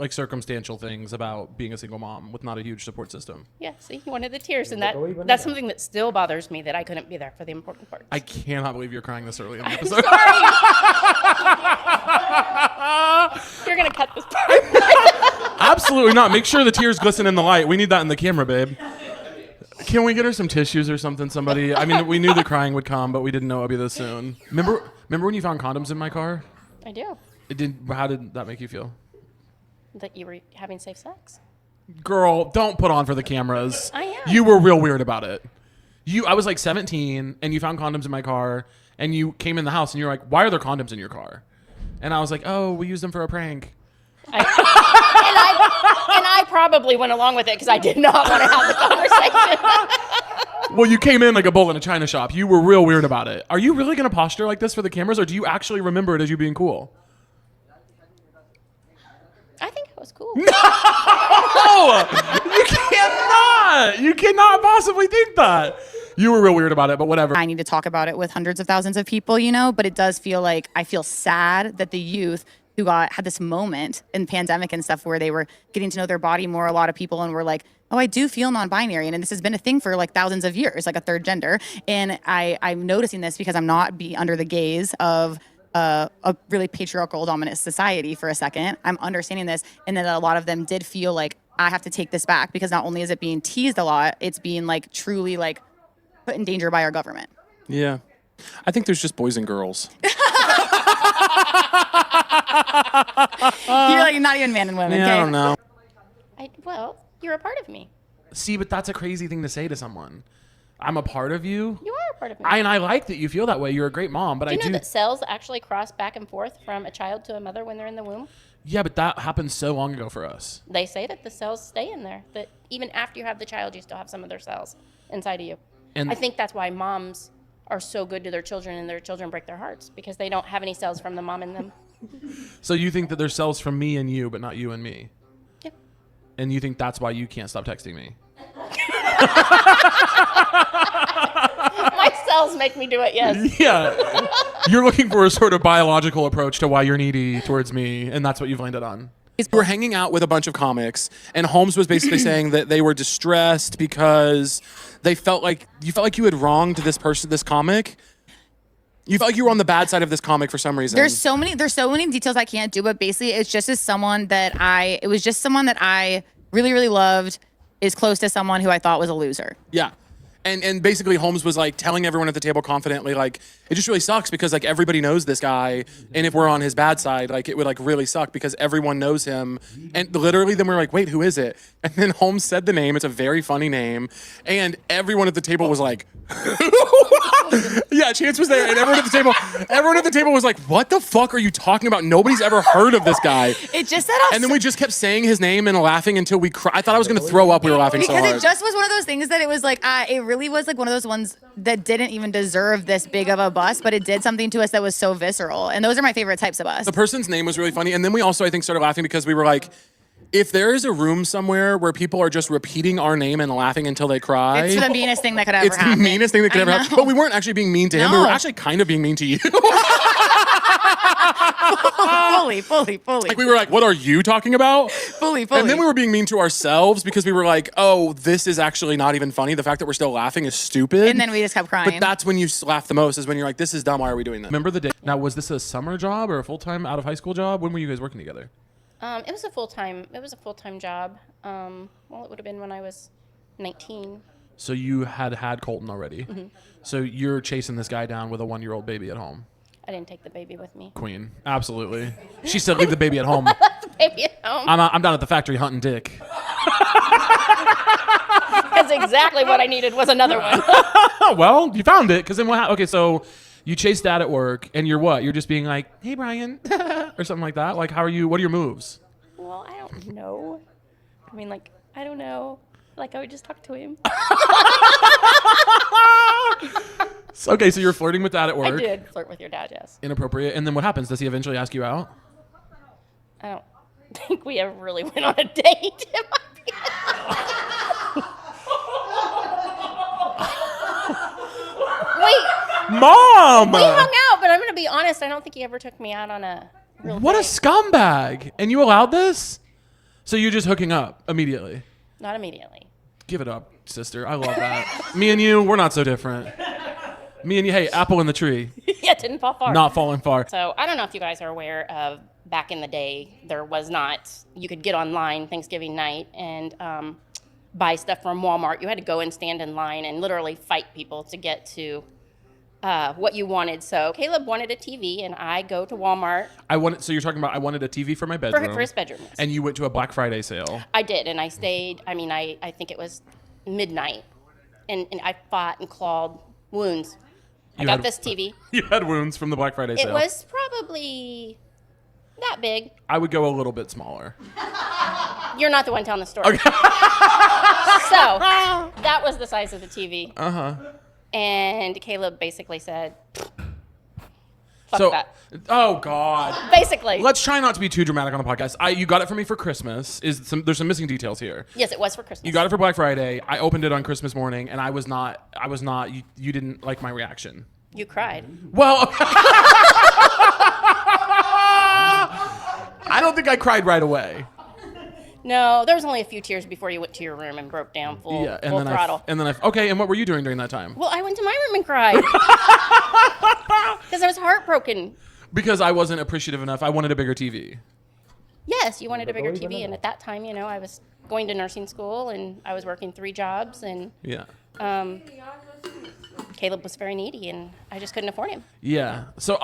like circumstantial things about being a single mom with not a huge support system. Yeah, see, you wanted the tears, and that's something that still bothers me, that I couldn't be there for the important parts. I cannot believe you're crying this early in the episode. You're going to cut this part. Absolutely not. Make sure the tears glisten in the light. We need that in the camera, babe. Can we get her some tissues or something, somebody? I mean, we knew the crying would come, but we didn't know it would be this soon. Remember when you found condoms in my car? I do. How did that make you feel? That you were having safe sex. Girl, don't put on for the cameras. I am. You were real weird about it. I was like 17, and you found condoms in my car, and you came in the house, and you were like, why are there condoms in your car? And I was like, oh, we used them for a prank. And I probably went along with it because I did not want to have the conversation. Well, you came in like a bull in a china shop. You were real weird about it. Are you really going to posture like this for the cameras, or do you actually remember it as you being cool? I think it was cool. No! You cannot! You cannot possibly think that. You were real weird about it, but whatever. I need to talk about it with hundreds of thousands of people, you know, but it does feel like I feel sad that the youth who had this moment in pandemic and stuff where they were getting to know their body more, a lot of people, and were like, oh, I do feel non-binary. And this has been a thing for like thousands of years, like a third gender. And I'm noticing this because I'm not under the gaze of a really patriarchal dominant society for a second. I'm understanding this, and then a lot of them did feel like I have to take this back because not only is it being teased a lot, it's being like truly like put in danger by our government. Yeah. I think there's just boys and girls. You're like not even man and women. Yeah, okay? I don't know. Well, you're a part of me. See, but that's a crazy thing to say to someone. I'm a part of you. You are a part of me. And I like that you feel that way. You're a great mom, but do you know that cells actually cross back and forth from a child to a mother when they're in the womb? Yeah, but that happened so long ago for us. They say that the cells stay in there, that even after you have the child, you still have some of their cells inside of you. And I think that's why moms are so good to their children, and their children break their hearts because they don't have any cells from the mom in them. So you think that there's cells from me and you, but not you and me? Yep. And you think that's why you can't stop texting me? My cells make me do it, yes. Yeah. You're looking for a sort of biological approach to why you're needy towards me, and that's what you've landed on. We were hanging out with a bunch of comics, and Holmes was basically saying that they were distressed because they felt like you had wronged this person, this comic. You felt like you were on the bad side of this comic for some reason. There's so many details I can't do, but basically it's just someone that I really, really loved, is close to someone who I thought was a loser. Yeah. And basically Holmes was like telling everyone at the table confidently, like, it just really sucks because like everybody knows this guy, and if we're on his bad side, like it would like really suck because everyone knows him. And literally then we're like, wait, who is it? And then Holmes said the name. It's a very funny name. And everyone at the table was like, yeah, Chance was there, and everyone at the table was like, what the fuck are you talking about? Nobody's ever heard of this guy. It just set off. And then we just kept saying his name and laughing until we cried. I thought I was going to throw up. We were laughing so hard. Because it just was one of those things that it was like, it really was like one of those ones that didn't even deserve this big of a bust, but it did something to us that was so visceral. And those are my favorite types of busts. The person's name was really funny. And then we also, I think, started laughing because we were like, if there is a room somewhere where people are just repeating our name and laughing until they cry. It's the meanest thing that could ever happen. It's the meanest thing that could ever happen. But we weren't actually being mean to him. We were actually kind of being mean to you. Fully. Like we were like, what are you talking about? Fully. And then we were being mean to ourselves because we were like, oh, this is actually not even funny. The fact that we're still laughing is stupid. And then we just kept crying. But that's when you laugh the most, is when you're like, this is dumb. Why are we doing this? Remember the day? Now, was this a summer job or a full-time out of high school job? When were you guys working together? It was a full-time job. Well, it would have been when I was 19. So you had Colton already. Mm-hmm. So you're chasing this guy down with a 1-year-old baby at home. I didn't take the baby with me. Queen. Absolutely. She said leave the baby at home. The baby at home. I'm down at the factory hunting dick. That's exactly what I needed, was another one. Well, you found it, because then what happened? Okay, so you chase dad at work, and you're what? You're just being like, hey, Brian, or something like that? Like, how are you? What are your moves? Well, I don't know. I mean, like, I don't know. Like, I would just talk to him. Okay, so you're flirting with dad at work. I did flirt with your dad, yes. Inappropriate. And then what happens? Does he eventually ask you out? I don't think we ever really went on a date. Wait. Mom! We hung out, but I'm going to be honest. I don't think he ever took me out on a real What date. a scumbag. And you allowed this? So you're just hooking up immediately. Not immediately. Give it up, sister. I love that. Me and you, we're not so different. Me and you, hey, apple in the tree. Yeah, it didn't fall far. Not falling far. So I don't know if you guys are aware of back in the day, there was not, you could get online Thanksgiving night and buy stuff from Walmart. You had to go and stand in line and literally fight people to get to what you wanted. So Caleb wanted a TV, and I go to Walmart. So you're talking about I wanted a TV for my bedroom. For his bedroom. Yes. And you went to a Black Friday sale. I did, and I stayed, I think it was midnight, and I fought and clawed wounds. I got this TV. You had wounds from the Black Friday sale. It was probably that big. I would go a little bit smaller. You're not the one telling the story. Okay. So that was the size of the TV. Uh-huh. And Caleb basically said, fuck that. Oh, God. Basically. Let's try not to be too dramatic on the podcast. You got it for me for Christmas. There's some missing details here. Yes, it was for Christmas. You got it for Black Friday. I opened it on Christmas morning, and I was not, you didn't like my reaction. You cried. Well, I don't think I cried right away. No, there was only a few tears before you went to your room and broke down full throttle. Okay, and what were you doing during that time? Well, I went to my room and cried. Because I was heartbroken. Because I wasn't appreciative enough. I wanted a bigger TV. Yes, you wanted a bigger TV, and at that time, I was going to nursing school, and I was working 3 jobs, and yeah. Caleb was very needy, and I just couldn't afford him. Yeah. So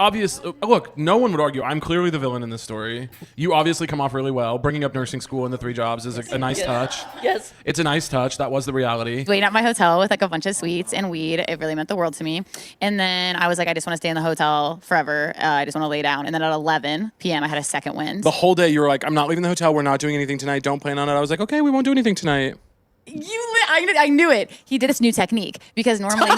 look, no one would argue. I'm clearly the villain in this story. You obviously come off really well. Bringing up nursing school and the 3 jobs is a nice touch. Yes. It's a nice touch. That was the reality. Waiting at my hotel with like a bunch of sweets and weed. It really meant the world to me. And then I was like, I just want to stay in the hotel forever. I just want to lay down. And then at 11 p.m., I had a second wind. The whole day you were like, I'm not leaving the hotel. We're not doing anything tonight. Don't plan on it. I was like, okay, we won't do anything tonight. I knew it. He did this new technique because normally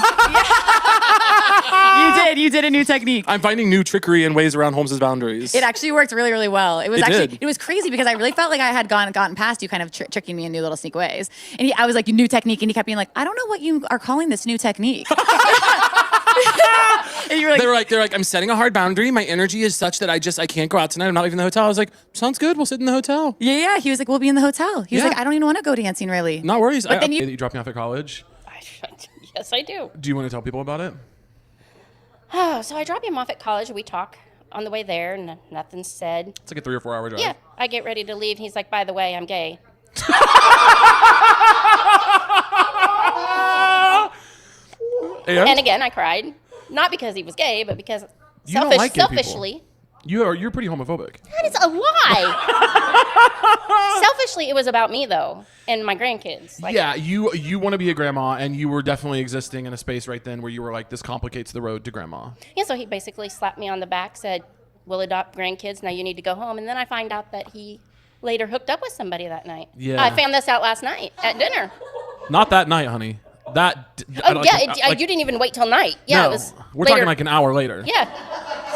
you did a new technique. I'm finding new trickery and ways around Holmes's boundaries. It actually worked really, really well. It was crazy because I really felt like I had gotten past you, kind of tricking me in new little sneak ways. And I was like, new technique, and he kept being like, I don't know what you are calling this new technique. And you were like, they're like, I'm setting a hard boundary. My energy is such that I can't go out tonight. I'm not leaving the hotel. I was like, sounds good. We'll sit in the hotel. Yeah. He was like, we'll be in the hotel. He was like, I don't even want to go dancing, really. No worries. But then you dropped me off at college. Yes, I do. Do you want to tell people about it? Oh, so I drop him off at college. We talk on the way there, and nothing's said. It's like a 3 or 4 hour drive. Yeah, I get ready to leave. He's like, by the way, I'm gay. And again, I cried. Not because he was gay, but because you don't like gay selfishly. People. You're pretty homophobic. That is a lie. Selfishly, it was about me, though, and my grandkids. Like, yeah, you want to be a grandma, and you were definitely existing in a space right then where you were like, this complicates the road to grandma. Yeah, so he basically slapped me on the back, said, we'll adopt grandkids, now you need to go home. And then I find out that he later hooked up with somebody that night. Yeah. I found this out last night at dinner. Not that night, honey. You didn't even wait till night. Yeah, no, it was we're later. talking like an hour later. Yeah.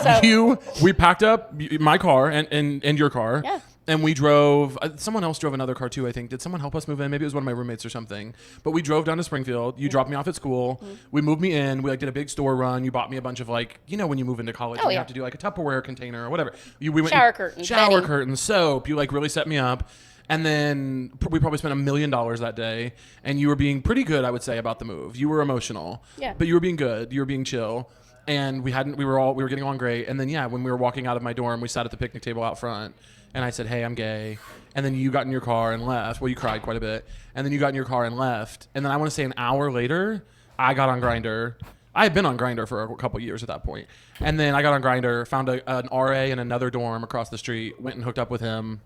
So we packed up my car and your car. Yeah. And we drove. Someone else drove another car too, I think. Did someone help us move in? Maybe it was one of my roommates or something. But we drove down to Springfield. You dropped me off at school. Mm-hmm. We moved me in. We did a big store run. You bought me a bunch of when you move into college, you have to do like a Tupperware container or whatever. We went shower curtains, soap. You really set me up. And then we probably spent $1 million that day. And you were being pretty good, I would say, about the move. You were emotional. Yeah. But you were being good. You were being chill. And we were getting along great. And then when we were walking out of my dorm, we sat at the picnic table out front. And I said, hey, I'm gay. And then you got in your car and left. Well, you cried quite a bit. And then you got in your car and left. And then I want to say an hour later, I got on Grindr. I had been on Grindr for a couple years at that point. And then I got on Grindr, found an RA in another dorm across the street, went and hooked up with him.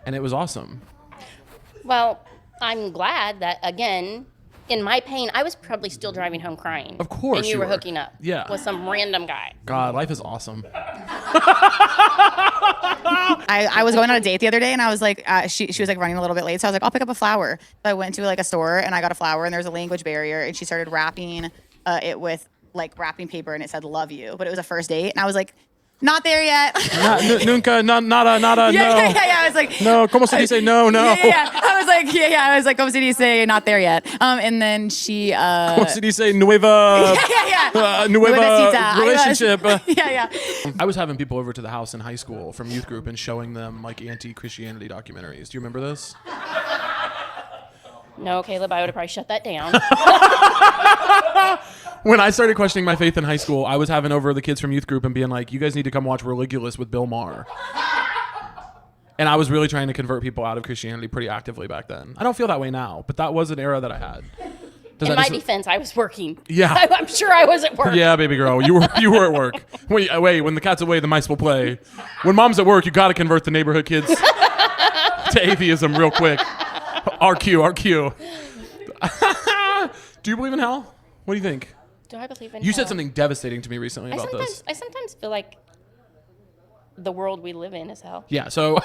And it was awesome. Well, I'm glad that, again, in my pain, I was probably still driving home crying. Of course and you were hooking up with some random guy. God, life is awesome. I was going on a date the other day, and I was like, she was like running a little bit late, so I was like, I'll pick up a flower. So I went to like a store, and I got a flower, and there was a language barrier, and she started wrapping it with like wrapping paper, and it said "love you," but it was a first date, and I was like, not there yet. Nunca, nada, no. Yeah. I was like, No, como se dice no. Yeah. I was like, como se dice, not there yet. And then she. Como se dice nueva. Nueva Nuevecita. relationship. Yeah. I was having people over to the house in high school from youth group and showing them like anti-Christianity documentaries. Do you remember this? No, Caleb, I would have probably shut that down. When I started questioning my faith in high school, I was having over the kids from youth group and being like, you guys need to come watch Religulous with Bill Maher. And I was really trying to convert people out of Christianity pretty actively back then. I don't feel that way now, but that was an era that I had. In my defense, I was working. Yeah. I'm sure I was at work. Yeah, baby girl, you were at work. Wait, when the cat's away, the mice will play. When mom's at work, you got to convert the neighborhood kids to atheism real quick. RQ. Do you believe in hell? What do you think? Do I believe in You hell? said something devastating to me recently about this. I sometimes feel like the world we live in is hell. Yeah, so